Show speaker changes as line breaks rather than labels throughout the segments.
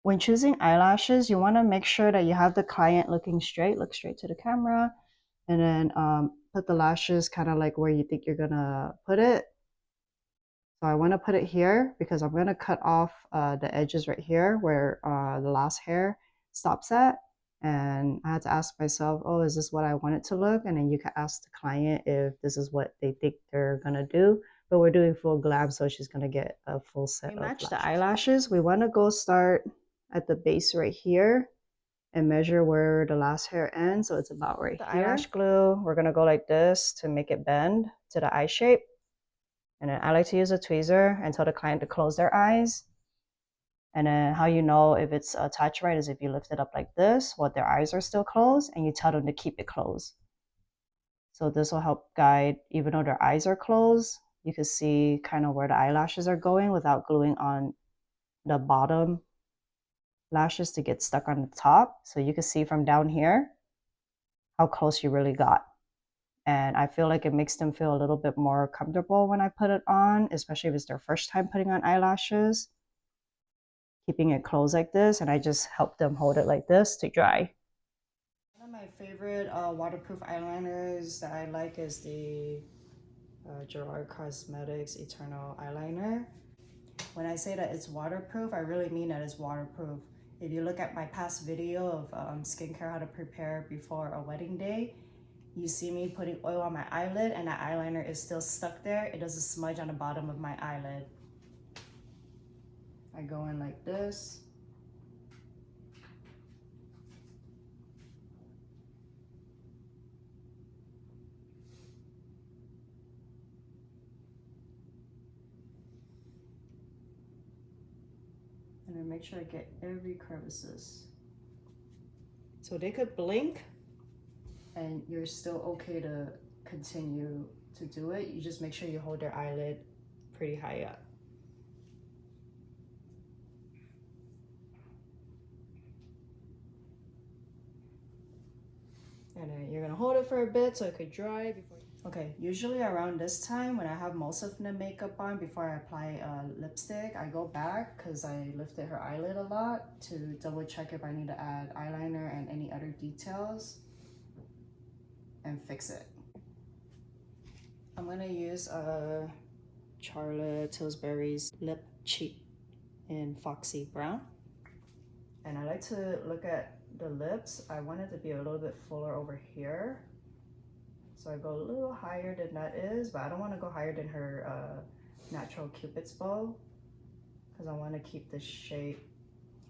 When choosing eyelashes, you want to make sure that you have the client looking straight, look straight to the camera, and then put the lashes kind of like where you think you're gonna put it. So I want to put it here because I'm gonna cut off the edges right here where the last hair stops at. And I had to ask myself, oh, is this what I want it to look? And then you can ask the client if this is what they think they're gonna do. But we're doing full glam, so she's gonna get a full set of lashes. To match the eyelashes, we want to go start at the base right here and measure where the last hair ends. So it's about right here. The eyelash glue, we're gonna go like this to make it bend to the eye shape. And then I like to use a tweezer and tell the client to close their eyes. And then how you know if it's attached right is if you lift it up like this while their eyes are still closed and you tell them to keep it closed. So this will help guide, even though their eyes are closed, you can see kind of where the eyelashes are going without gluing on the bottom lashes to get stuck on the top. So you can see from down here how close you really got. And I feel like it makes them feel a little bit more comfortable when I put it on, especially if it's their first time putting on eyelashes. Keeping it closed like this, and I just help them hold it like this to dry. One of my favorite waterproof eyeliners that I like is the Gerard Cosmetics Eternal Eyeliner. When I say that it's waterproof, I really mean that it's waterproof. If you look at my past video of skincare, how to prepare before a wedding day, you see me putting oil on my eyelid and that eyeliner is still stuck there. It doesn't smudge on the bottom of my eyelid. I go in like this. And then make sure I get every crevices. So they could blink and you're still okay to continue to do it. You just make sure you hold their eyelid pretty high up. And then you're gonna hold it for a bit so it could dry before. Okay, usually around this time when I have most of the makeup on before I apply lipstick, I go back because I lifted her eyelid a lot to double check if I need to add eyeliner and any other details and fix it. I'm gonna use Charlotte Tilbury's lip cheat in Foxy Brown. And I like to look at the lips. I want it to be a little bit fuller over here. So I go a little higher than that is, but I don't want to go higher than her natural Cupid's bow because I want to keep the shape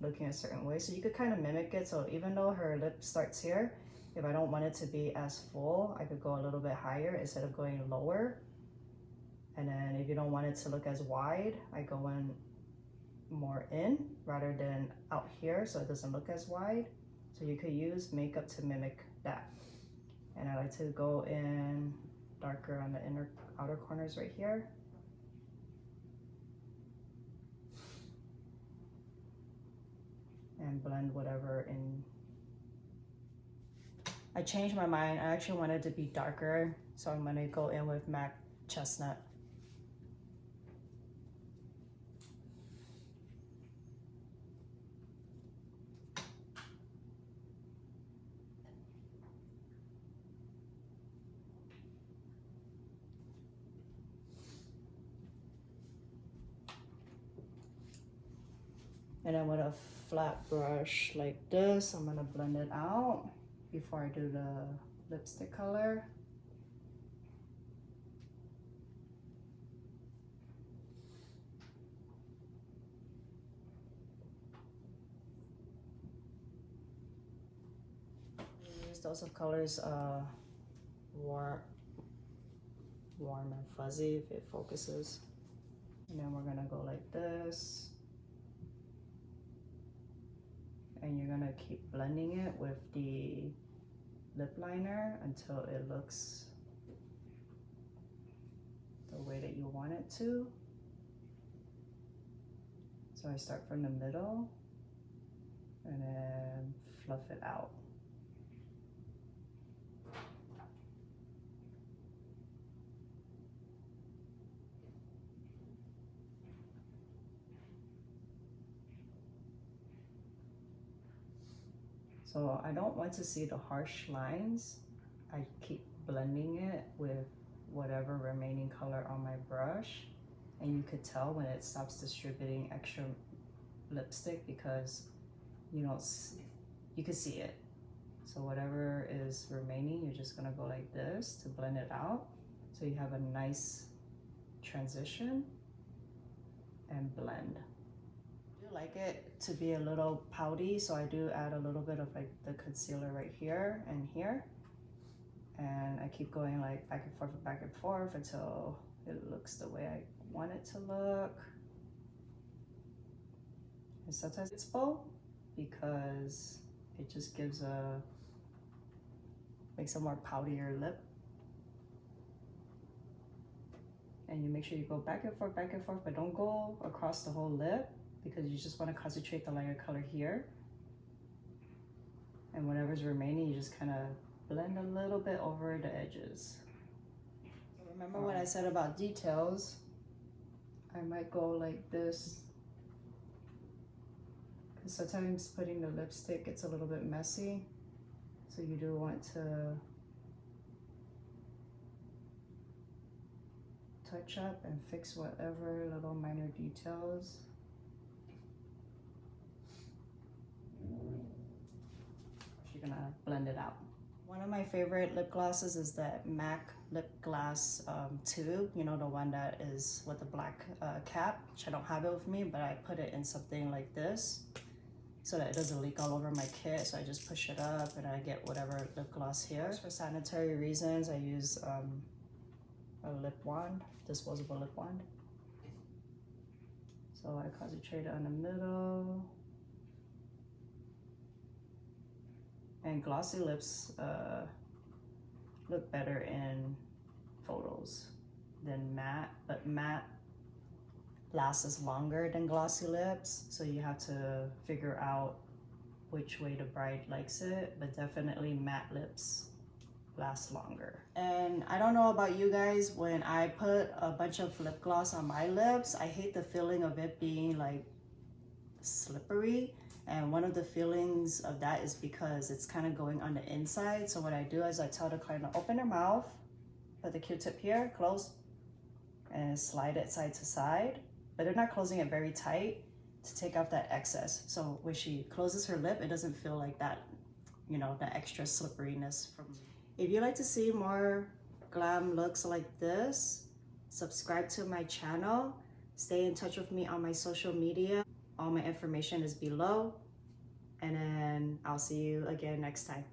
looking a certain way. So you could kind of mimic it. So even though her lip starts here, if I don't want it to be as full, I could go a little bit higher instead of going lower. And then if you don't want it to look as wide, I go in more in rather than out here so it doesn't look as wide. So you could use makeup to mimic that. And I like to go in darker on the outer corners right here. And blend whatever in. I changed my mind. I actually wanted it to be darker, so I'm gonna go in with MAC Chestnut. And then with a flat brush like this, I'm gonna blend it out before I do the lipstick color. Use those of colors warm and fuzzy if it focuses. And then we're gonna go like this. And you're gonna keep blending it with the lip liner until it looks the way that you want it to. So I start from the middle and then fluff it out. So I don't want to see the harsh lines. I keep blending it with whatever remaining color on my brush. And you could tell when it stops distributing extra lipstick because you can see it. So whatever is remaining, you're just gonna go like this to blend it out. So you have a nice transition and blend. I do like it to be a little pouty, so I do add a little bit of like the concealer right here and here. And I keep going like back and forth until it looks the way I want it to look. And sometimes it's bold because it just makes a more poutier lip. And you make sure you go back and forth, but don't go across the whole lip because you just want to concentrate the lighter color here. And whatever's remaining, you just kind of blend a little bit over the edges. Remember what I said about details? I might go like this because sometimes putting the lipstick gets a little bit messy. So you do want to touch up and fix whatever little minor details. You're gonna blend it out. One of my favorite lip glosses is that MAC lip glass tube, you know, the one that is with the black cap, which I don't have it with me, but I put it in something like this so that it doesn't leak all over my kit. So I just push it up and I get whatever lip gloss here. For sanitary reasons, I use a lip wand, disposable lip wand. So I concentrate on the middle. And glossy lips look better in photos than matte, but matte lasts longer than glossy lips. So you have to figure out which way the bride likes it, but definitely matte lips last longer. And I don't know about you guys, when I put a bunch of lip gloss on my lips, I hate the feeling of it being like slippery. And one of the feelings of that is because it's kind of going on the inside. So what I do is I tell the client to open their mouth, put the Q-tip here, close, and slide it side to side. But they're not closing it very tight to take off that excess. So when she closes her lip, it doesn't feel like that, you know, the extra slipperiness from. If you'd like to see more glam looks like this, subscribe to my channel. Stay in touch with me on my social media. All my information is below. And then I'll see you again next time.